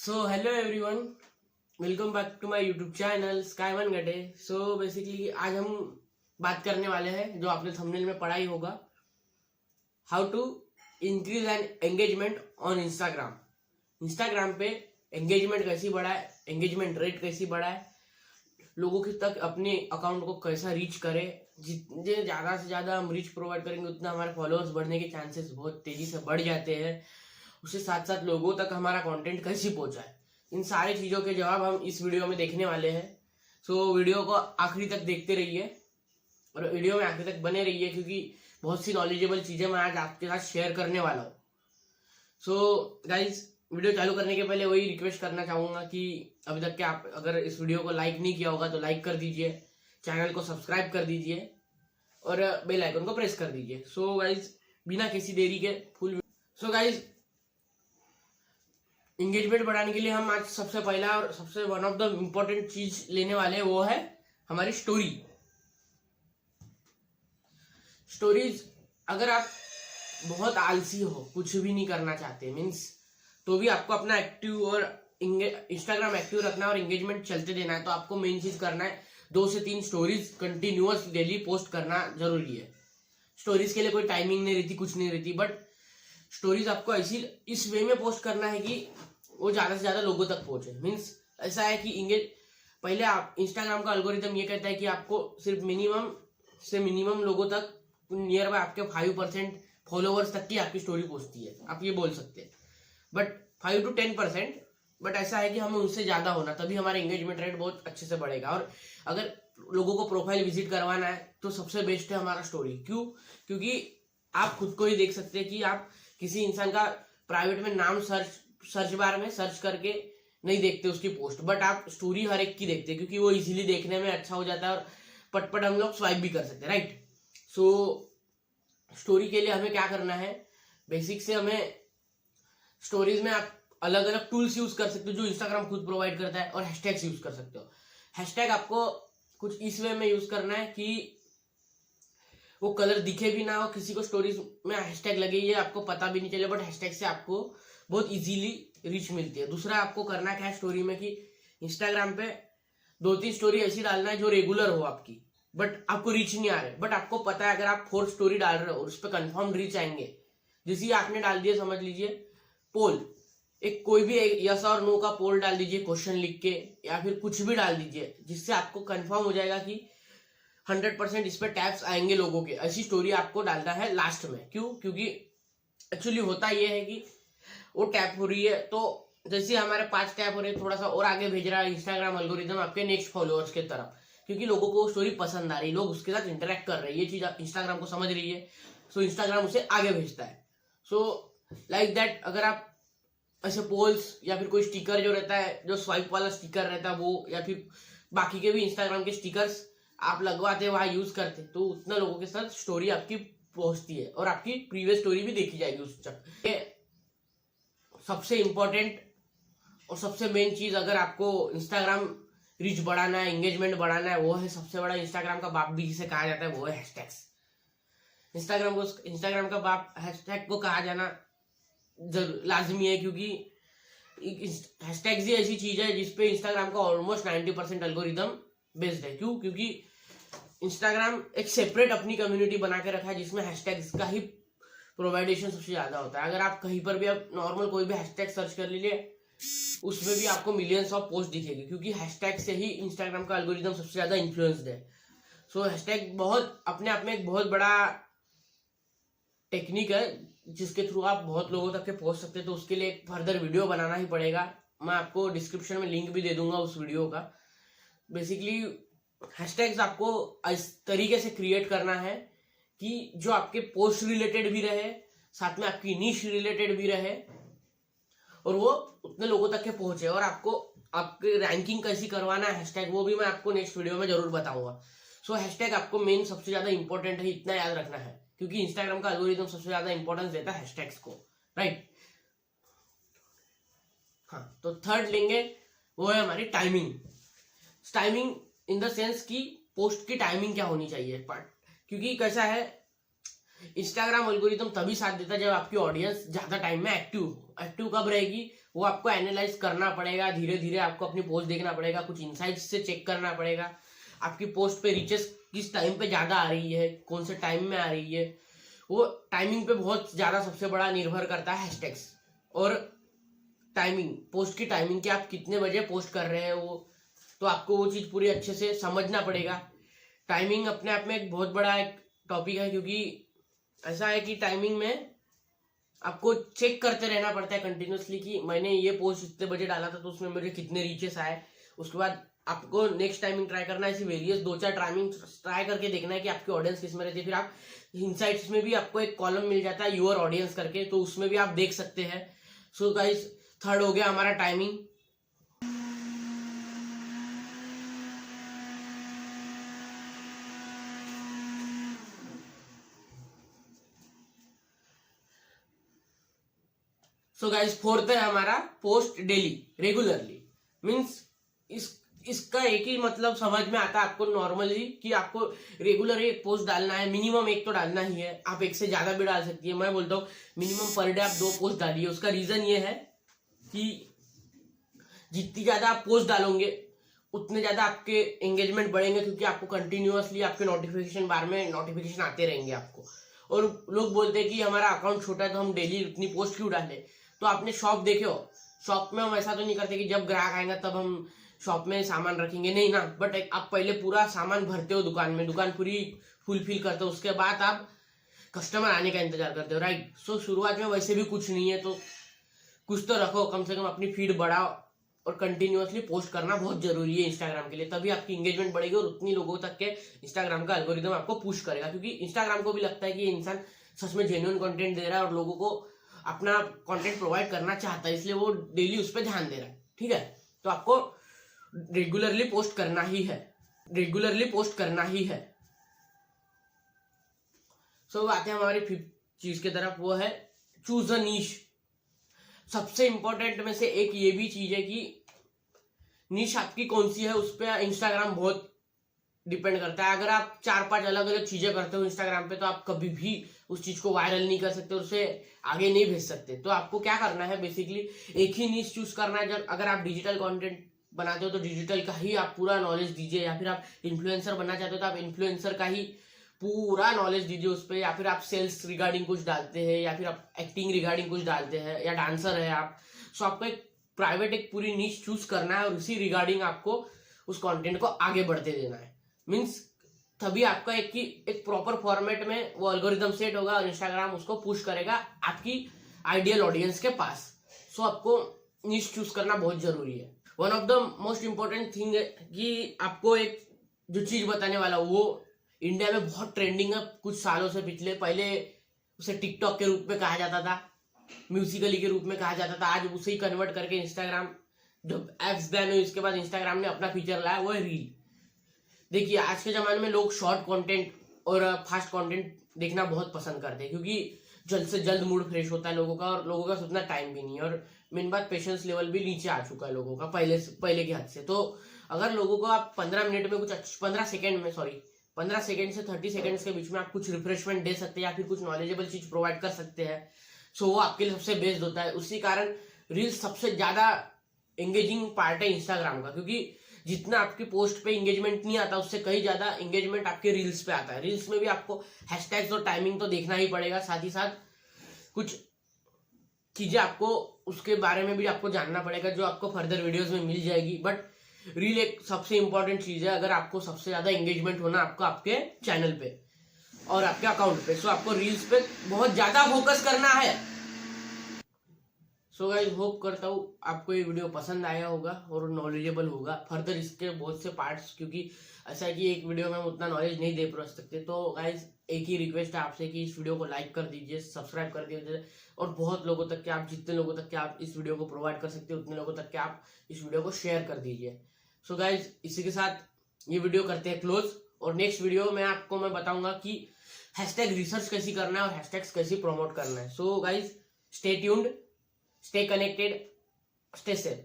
So hello everyone, welcome back to my YouTube channel Sky One गटे। So basically आज हम बात करने वाले हैं, जो आपने थंबनेल में पढ़ा ही होगा, how to increase and engagement on Instagram. Instagram पे एंगेजमेंट कैसी बढ़ाए, एंगेजमेंट रेट कैसी बढ़ाए, लोगों के तक अपने अकाउंट को कैसा रीच करे। जितने ज़्यादा से ज़्यादा हम रीच प्रोवाइड करेंगे उतना हमारे फॉलोअर्स बढ़ने के चांसेस बहुत तेज़ी से बढ़ जाते हैं। उसके साथ साथ लोगों तक हमारा कंटेंट कैसे पहुंचाए, इन सारी चीज़ों के जवाब हम इस वीडियो में देखने वाले हैं। सो वीडियो को आखिरी तक देखते रहिए और वीडियो में आखिरी तक बने रहिए, क्योंकि बहुत सी नॉलेजेबल चीज़ें मैं आज आपके साथ शेयर करने वाला हूँ। सो गाइज, वीडियो चालू करने के पहले वही रिक्वेस्ट करना चाहूँगा कि अभी तक के आप अगर इस वीडियो को लाइक नहीं किया होगा तो लाइक कर दीजिए, चैनल को सब्सक्राइब कर दीजिए और बेल आइकन को प्रेस कर दीजिए। सो गाइज, बिना किसी देरी के फुल। सो गाइज, इंगेजमेंट बढ़ाने के लिए हम आज सबसे पहला और सबसे वन ऑफ द इम्पोर्टेंट चीज लेने वाले हैं, वो है हमारी स्टोरी। स्टोरीज, अगर आप बहुत आलसी हो, कुछ भी नहीं करना चाहते मीन्स, तो भी आपको अपना एक्टिव और इंस्टाग्राम एक्टिव रखना है और एंगेजमेंट चलते देना है, तो आपको मेन चीज करना है 2 से 3 स्टोरीज कंटिन्यूअस डेली पोस्ट करना जरूरी है। स्टोरीज के लिए कोई टाइमिंग नहीं रहती, कुछ नहीं रहती, बट स्टोरीज आपको ऐसी इस वे में पोस्ट करना है कि वो ज्यादा से ज्यादा लोगों तक पहुंचे। मीन्स ऐसा है कि पहले आप इंस्टाग्राम का एल्गोरिथम ये कहता है कि आपको सिर्फ मिनिमम से मिनिमम लोगों तक, नियर बाय आपके 5% फॉलोअर्स तक की आपकी स्टोरी पहुंचती है, आप ये बोल सकते हैं, बट 5 to 10%। बट ऐसा है कि हमें उनसे ज्यादा होना, तभी हमारा एंगेजमेंट रेट बहुत अच्छे से बढ़ेगा। और अगर लोगों को प्रोफाइल विजिट करवाना है तो सबसे बेस्ट है हमारा स्टोरी। क्यों? क्योंकि आप खुद को ही देख सकते हैं कि आप किसी इंसान का प्राइवेट में नाम सर्च बार में सर्च करके नहीं देखते उसकी पोस्ट, बट आप स्टोरी हर एक की देखते हैं, क्योंकि वो इजीली देखने में अच्छा हो जाता है और पटपट हम लोग स्वाइप भी कर सकते हैं, राइट। सो स्टोरी के लिए हमें क्या करना है, बेसिक से हमें स्टोरीज में आप अलग अलग टूल्स यूज कर सकते हो जो इंस्टाग्राम खुद प्रोवाइड करता है, और हैशटैग्स यूज कर सकते हो। हैशटैग आपको कुछ इस वे में यूज करना है कि वो कलर दिखे भी ना हो, किसी को स्टोरीज में हैशटैग लगे ये आपको पता भी नहीं चले, बट हैशटैग से आपको बहुत इजीली रीच मिलती है। दूसरा आपको करना क्या है स्टोरी में, कि इंस्टाग्राम पे 2-3 स्टोरी ऐसी डालना है जो रेगुलर हो आपकी, बट आपको रीच नहीं आ रहे, बट आपको पता है अगर आप 4th स्टोरी डाल रहे हो और उस पर कंफर्म रीच आएंगे। जैसे आपने डाल दिया, समझ लीजिए पोल, एक कोई भी यस और नो का पोल डाल दीजिए क्वेश्चन लिख के, या फिर कुछ भी डाल दीजिए जिससे आपको कंफर्म हो जाएगा कि 100% इस पे टैप्स आएंगे लोगों के। ऐसी स्टोरी आपको डालना है लास्ट में। क्यों? क्योंकि एक्चुअली होता यह है कि वो टैप हो रही है, तो जैसे हमारे 5 टैप हो रहे हैं, थोड़ा सा और आगे भेज रहा है इंस्टाग्राम एल्गोरिथम आपके नेक्स्ट फॉलोअर्स के तरफ, क्योंकि लोगों को वो स्टोरी पसंद आ रही है, लोग उसके साथ इंटरेक्ट कर रहे हैं, ये चीज इंस्टाग्राम को समझ रही है। सो इंस्टाग्राम उसे आगे भेजता है। सो लाइक दैट, अगर आप ऐसे पोल्स या फिर कोई स्टिकर जो रहता है, जो स्वाइप वाला स्टिकर रहता है वो, या फिर बाकी के भी इंस्टाग्राम के स्टिकर्स आप लगवाते वहां यूज करते, तो उतना लोगों के साथ स्टोरी आपकी पहुंचती है और आपकी प्रीवियस स्टोरी भी देखी जाएगी उस चक्कर। सबसे इंपॉर्टेंट और सबसे मेन चीज, अगर आपको इंस्टाग्राम रीच बढ़ाना है, एंगेजमेंट बढ़ाना है, वो है सबसे बड़ा इंस्टाग्राम का बाप भी जिसे कहा जाता है, वो है हैशटैग्स। इंस्टाग्राम का बाप हैशटैग को कहा जाना लाजमी है, क्योंकि हैशटैग्स ही ऐसी चीज है जिसपे इंस्टाग्राम का ऑलमोस्ट 90% एल्गोरिथम बेस्ड है। क्यों? क्योंकि इंस्टाग्राम एक सेपरेट अपनी कम्युनिटी बना के रखा है जिसमें हैशटैग्स का ही प्रोवाइडेशन सबसे ज्यादा होता है। अगर आप कहीं पर भी आप नॉर्मल कोई भी हैशटैग सर्च कर लीजिए, उसमें भी आपको मिलियंस ऑफ पोस्ट दिखेगी, क्योंकि हैशटैग से ही इंस्टाग्राम का एल्गोरिथम सबसे ज्यादा इन्फ्लुएंस्ड है। सो हैशटैग बहुत अपने आप में एक बहुत बड़ा टेक्निक है जिसके थ्रू आप बहुत लोगों तक के पहुंच सकते हैं। तो उसके लिए एक फर्दर वीडियो बनाना ही पड़ेगा, मैं आपको डिस्क्रिप्शन में लिंक भी दे दूंगा उस वीडियो का। बेसिकली हैशटैग्स आपको इस तरीके से क्रिएट करना है कि जो आपके पोस्ट रिलेटेड भी रहे, साथ में आपकी नीश रिलेटेड भी रहे, और वो उतने लोगों तक के पहुंचे। और आपको आपकी रैंकिंग कैसी करवाना है हैशटैग, वो भी मैं आपको नेक्स्ट वीडियो में जरूर बताऊंगा। सो हैशटैग आपको मेन सबसे ज्यादा इंपॉर्टेंट है, इतना याद रखना है, क्योंकि इंस्टाग्राम का एल्गोरिथम सबसे ज्यादा इंपॉर्टेंस देता है हैशटैग्स को, राइट। हाँ, तो थर्ड लेंगे, वो है हमारी timing. Timing in the sense कि पोस्ट की टाइमिंग क्या होनी चाहिए, क्योंकि कैसा है, इंस्टाग्राम एल्गोरिदम तभी साथ देता है जब आपकी ऑडियंस ज्यादा टाइम में एक्टिव कब रहेगी, वो आपको एनालाइज करना पड़ेगा। धीरे धीरे आपको अपनी पोस्ट देखना पड़ेगा, कुछ इनसाइट्स से चेक करना पड़ेगा आपकी पोस्ट पे रीचेस किस टाइम पे ज्यादा आ रही है, कौन से टाइम में आ रही है। वो टाइमिंग पे बहुत ज्यादा सबसे बड़ा निर्भर करता है हैशटैग्स और टाइमिंग, पोस्ट की टाइमिंग कि आप कितने बजे पोस्ट कर रहे हैं वो, तो आपको वो चीज पूरी अच्छे से समझना पड़ेगा। टाइमिंग अपने आप में एक बहुत बड़ा एक टॉपिक है, क्योंकि ऐसा है कि टाइमिंग में आपको चेक करते रहना पड़ता है कंटिन्यूअसली कि मैंने ये पोस्ट इतने बजे डाला था तो उसमें मुझे कितने रीचेस आए। उसके बाद आपको नेक्स्ट टाइमिंग ट्राई करना है, ऐसी वेरियस 2-4 टाइमिंग ट्राई करके देखना है कि आपकी ऑडियंस किस में रहती है। फिर आप इनसाइट्स में भी आपको एक कॉलम मिल जाता है यूर ऑडियंस करके, तो उसमें भी आप देख सकते हैं। सो गाइस, थर्ड हो गया हमारा टाइमिंग। सो गाइस, फोर्थ है हमारा पोस्ट डेली रेगुलरली। मीन्स इसका एक ही मतलब समझ में आता है आपको नॉर्मली कि आपको रेगुलर एक पोस्ट डालना है, मिनिमम एक तो डालना ही है। आप एक से ज्यादा भी डाल सकती है, मैं बोलता हूँ मिनिमम पर डे आप 2 पोस्ट डालिए। उसका रीजन ये है कि जितनी ज्यादा आप पोस्ट डालोगे उतने ज्यादा आपके एंगेजमेंट बढ़ेंगे, क्योंकि आपको कंटिन्यूअसली आपके नोटिफिकेशन बार में नोटिफिकेशन आते रहेंगे आपको। और लोग बोलते हैं कि हमारा अकाउंट छोटा है तो हम डेली उतनी पोस्ट क्यों डालें। तो आपने शॉप देखे हो, शॉप में हम ऐसा तो नहीं करते कि जब ग्राहक आएगा तब हम शॉप में सामान रखेंगे, नहीं ना। बट आप पहले पूरा सामान भरते हो दुकान में, दुकान पूरी फुलफिल करते हो, उसके बाद आप कस्टमर आने का इंतजार करते हो, राइट। सो शुरुआत में वैसे भी कुछ नहीं है तो कुछ तो रखो, कम से कम अपनी फीड बढ़ाओ। और कंटिन्यूअसली पोस्ट करना बहुत जरूरी है इंस्टाग्राम के लिए, तभी आपकी एंगेजमेंट बढ़ेगी और उतनी लोगों तक के इंस्टाग्राम का एल्गोरिदम आपको पुश करेगा। क्योंकि इंस्टाग्राम को भी लगता है कि ये इंसान सच में जेन्युइन कंटेंट दे रहा है और लोगों को अपना कंटेंट प्रोवाइड करना चाहता है, इसलिए वो डेली उस पर ध्यान दे रहा है, ठीक है। तो आपको रेगुलरली पोस्ट करना ही है, रेगुलरली पोस्ट करना ही है। सो आते हैं हमारी फिफ्थ चीज की तरफ, वो है चूज अ नीश। सबसे इंपॉर्टेंट में से एक ये भी चीज है कि नीश आपकी कौन सी है, उस पर इंस्टाग्राम बहुत डिपेंड करता है। अगर आप 4-5 अलग अलग चीजें करते हो इंस्टाग्राम पे तो आप कभी भी उस चीज को वायरल नहीं कर सकते, उसे आगे नहीं भेज सकते। तो आपको क्या करना है, बेसिकली एक ही नीश चूज करना है। जब अगर आप डिजिटल कंटेंट बनाते हो तो डिजिटल का ही आप पूरा नॉलेज दीजिए, या फिर आप इन्फ्लुएंसर बनना चाहते हो तो आप इन्फ्लुएंसर का ही पूरा नॉलेज दीजिए उस पर। या फिर आप सेल्स रिगार्डिंग कुछ डालते हैं, या फिर आप एक्टिंग रिगार्डिंग कुछ डालते हैं, या डांसर है आप। सो आपको एक प्राइवेट एक पूरी नीश चूज करना है और उसी रिगार्डिंग आपको उस कंटेंट को आगे बढ़ते देना है। मीन्स तभी आपका एक प्रॉपर फॉर्मेट में वो एल्गोरिदम सेट होगा और इंस्टाग्राम उसको पुश करेगा आपकी आइडियल ऑडियंस के पास। सो आपको नीश चूज करना बहुत जरूरी है। One of the most important thing है कि आपको एक जो चीज बताने वाला हूं वो इंडिया में बहुत ट्रेंडिंग है कुछ सालों से। पहले उसे टिकटॉक के रूप में कहा जाता था, म्यूजिकली के रूप में कहा जाता था, आज उसे ही कन्वर्ट करके इंस्टाग्राम, जब एप्स बैन हुई उसके बाद इंस्टाग्राम ने अपना फीचर लाया, वो है रील। देखिए आज के जमाने में लोग शॉर्ट कंटेंट और फास्ट कंटेंट देखना बहुत पसंद करते हैं, क्योंकि जल्द से जल्द मूड फ्रेश होता है लोगों का, और लोगों का उतना टाइम भी नहीं है। और मेन बात, पेशेंस लेवल भी नीचे आ चुका है लोगों का पहले के हद से। तो अगर लोगों को आप 15 मिनट में कुछ 15 सेकंड से 30 सेकंड्स के बीच में आप कुछ रिफ्रेशमेंट दे सकते हैं या फिर कुछ नॉलेजेबल चीज प्रोवाइड कर सकते हैं, सो वो आपके लिए सबसे बेस्ट होता है। उसी कारण रील्स सबसे ज्यादा एंगेजिंग पार्ट है इंस्टाग्राम का, क्योंकि जितना आपकी पोस्ट पे एंगेजमेंट नहीं आता उससे कहीं ज्यादा एंगेजमेंट आपके रील्स पे आता है। रील्स में भी आपको हैशटैग्स और टाइमिंग तो देखना ही पड़ेगा, साथ ही साथ कुछ चीजें आपको उसके बारे में भी आपको जानना पड़ेगा जो आपको फर्दर वीडियोस में मिल जाएगी। बट रील एक सबसे इंपॉर्टेंट चीज है अगर आपको सबसे ज्यादा एंगेजमेंट होना आपको आपके चैनल पे और आपके अकाउंट पे। सो आपको रील्स पे बहुत ज्यादा फोकस करना है। सो गाइस, होप करता हूँ आपको ये वीडियो पसंद आया होगा और नॉलेजेबल होगा। फर्दर इसके बहुत से पार्ट्स, क्योंकि ऐसा है कि एक वीडियो में हम उतना नॉलेज नहीं दे पा सकते। तो गाइस, एक ही रिक्वेस्ट है आपसे कि इस वीडियो को लाइक कर दीजिए, सब्सक्राइब कर दीजिए, और बहुत लोगों तक के आप जितने लोगों तक के आप इस वीडियो को प्रोवाइड कर सकते हैं उतने लोगों तक के आप इस वीडियो को शेयर कर दीजिए। सो गाइज, इसी के साथ ये वीडियो करते हैं क्लोज, और नेक्स्ट वीडियो में आपको मैं बताऊंगा कि हैशटैग रिसर्च कैसी करना है और हैशटैग्स कैसी प्रमोट करना है। So guys, stay tuned, stay connected, stay safe.